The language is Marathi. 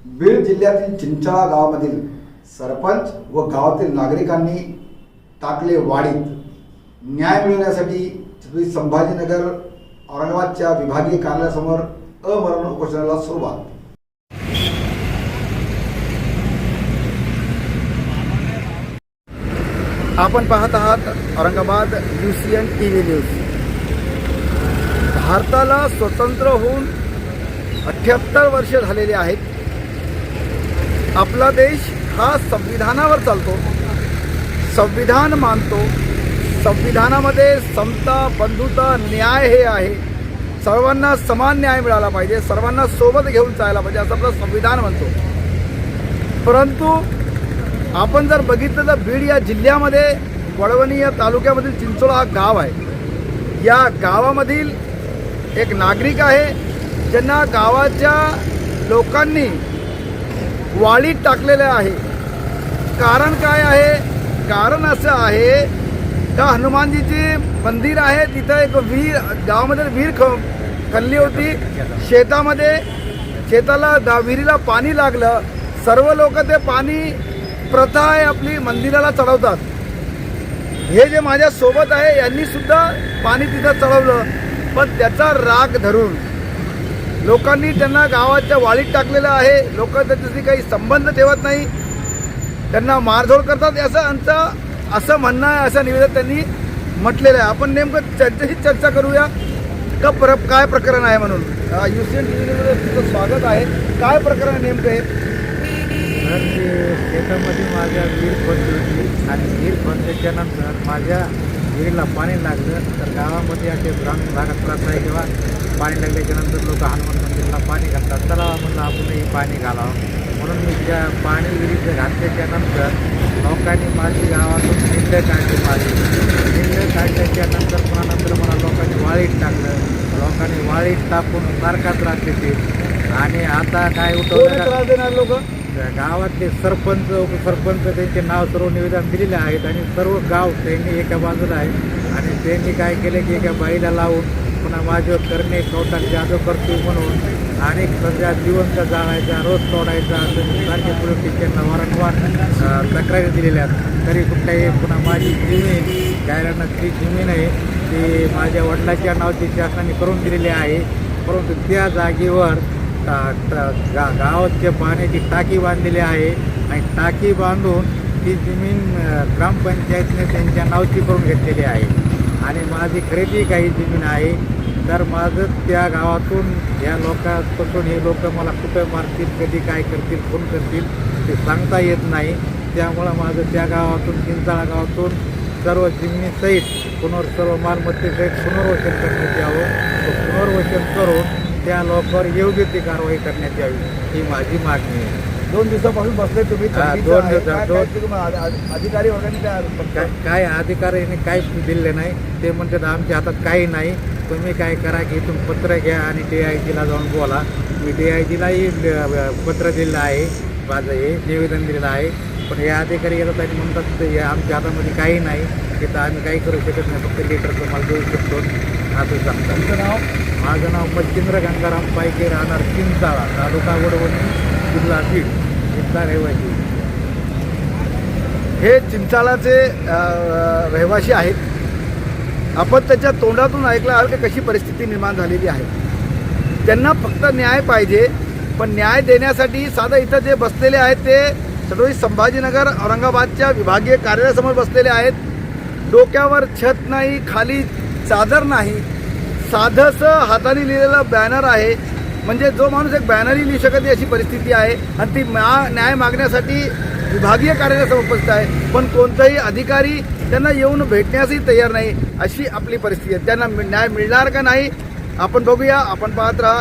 बीड जिल्ह्यातील चिंचाळा गावामधील सरपंच व गावातील नागरिकांनी टाकले वाडीत। न्याय मिळवण्यासाठी छत्रपती संभाजीनगर औरंगाबादच्या विभागीय कार्यालयासमोर अमरण उपोषणाला सुरुवात। आपण पाहत आहात औरंगाबाद UCN TV न्यूज। भारताला स्वतंत्र होऊन 78 वर्ष झालेली आहेत। आपला देश हा संविधानावर चालतो, संविधान मानतो। संविधानामध्ये समता, बंधुता, न्याय हे आहे। सर्वांना समान न्याय मिळाला पाहिजे, सर्वांना सोबत घेऊन चालायला पाहिजे असं आपलं संविधान म्हणतो। परंतु आपण जर बघितलं तर बीड या जिल्ह्यामध्ये वळवणी या तालुक्यामधील चिंचोळा हा गाव आहे। या गावामधील एक नागरिक आहे ज्यांना गावाच्या लोकांनी वाळीत टाकलेले आहे। कारण काय आहे? कारण असं आहे का हनुमानजीचे मंदिर आहे, तिथं एक विहीर, गावामध्ये विहीर खणली होती। शेताला विहिरीला पाणी लागलं। सर्व लोक ते पाणी प्रथा आहे आपली मंदिराला चढवतात। हे जे माझ्या सोबत आहे यांनी सुद्धा पाणी तिथं चढवलं, पण त्याचा राग धरून लोकांनी त्यांना गावाच्या वाळीत टाकलेलं आहे। लोक त्याच्याशी काही संबंध ठेवत नाही, त्यांना मारझोड करतात असं म्हणणं आहे, असं निवेदन त्यांनी म्हटलेलं आहे। आपण नेमकं त्यांच्याशी चर्चा करूया का काय प्रकरण आहे म्हणून। UCN टीव्हीमध्ये तुमचं स्वागत आहे। काय प्रकरण आहे नेमकं हे? तर शेतामध्ये माझ्या विहीर खोदली होती आणि विहीर खोदल्याच्या नंतर माझ्या विहिरीला पाणी लागलं। तर गावामध्ये असे ग्रामीण भागात प्रथा आहे किंवा पाणी लागल्याच्या नंतर लोक हनुमान मंदिराला पाणी घालतात। चला म्हणलं आपणही पाणी घालावं म्हणून मी त्या पाणी विहिरीचं घातल्याच्या नंतर लोकांनी माझी गावातून निंद काढली। निंद काढल्याच्या नंतर पुन्हा मला लोकांनी वाळीत टाकलं। लोकांनी वाळीत टाकून सारखाच त्रास देते आणि आता काय त्रास देणार लोक? गावातले सरपंच, उपसरपंच त्यांचे नाव सर्व निवेदन दिलेले आहेत आणि सर्व गाव त्यांनी एका बाजूला आहे आणि त्यांनी काय केलं की एका बाईला लावून पुन्हा माझ्यावर करणे कवटाल जादू करतो म्हणून अनेक सध्या जिवंत जाळायचा, रोज तोडायचा असं सारखे पोलीस स्टेशनला वारंवार तक्रारी दिलेल्या आहेत। तरी कुठल्याही पुन्हा माझी जमीन गायरानातली जमीन आहे ती माझ्या वडिलांच्या नावाची शासनाने करून दिलेली आहे, परंतु त्या जागेवर गावाच्या पाण्याची टाकी बांधलेली आहे आणि टाकी बांधून ती जमीन ग्रामपंचायतने त्यांच्या नावची करून घेतलेली आहे आणि माझी खरेदी काही जमीन आहे। तर माझं त्या गावातून या लोकांपासून हे लोक मला कुठं मारतील, कधी काय करतील, कोण करतील ते सांगता येत नाही। त्यामुळं माझं त्या गावातून, चिंचाळा गावातून सर्व जमिनीसहित सर्व मालमत्तेसहित पुनर्वसन करण्यात यावं। पुनर्वसन करून त्या लोकांवर योग्य ती कारवाई करण्यात यावी ही माझी मागणी आहे। 2 दिवसापासून बसले तुम्ही? 2 दिवस अधिकारी वगैरे काय अधिकाऱ्याने काही दिले नाही। ते म्हणतात आमच्या हातात काही नाही, तुम्ही काय करा की इथून पत्र घ्या आणि DIGला जाऊन बोला। मी DIGलाही पत्र दिलेलं आहे, माझं हे निवेदन दिलेलं आहे, पण हे अधिकारी येतात आणि म्हणतात हे आमच्या हातामध्ये काही नाही, तिथं आम्ही काही करू शकत नाही, फक्त लेटर तुम्हाला देऊ शकतो असं सांगतात। तुमचं नाव? माझं नाव मच्छिंद्र गंगाराम पायके, राहणार चिंचाळा, तालुका वडवणी, जिल्हा बीड, इथला रहिवासी। हे चिंचाळाचे रहिवासी आहेत। आपण त्याच्या तोंडातून ऐकलं आहे की कशी परिस्थिती निर्माण झालेली आहे। त्यांना फक्त न्याय पाहिजे, पण न्याय देण्यासाठी साधं इथं जे बसलेले आहेत ते छत्रपती संभाजीनगर औरंगाबादच्या विभागीय कार्यालयासमोर बसलेले आहेत। डोक्यावर छत नाही, खाली चादर नाही, साधंसं हाताने लिहिलेलं बॅनर आहे। म्हणजे जो माणूस एक बॅनरही लिहू शकत नाही अशी परिस्थिती आहे आणि ती न्याय मागण्यासाठी विभागीय कार्यालयासमोर उपस्थित आहे, पण कोणताही अधिकारी त्यांना येऊन भेटण्यासही तयार नाही, अशी आपली परिस्थिती आहे। त्यांना न्याय मिळणार का नाही आपण बघूया। आपण पाहत राहा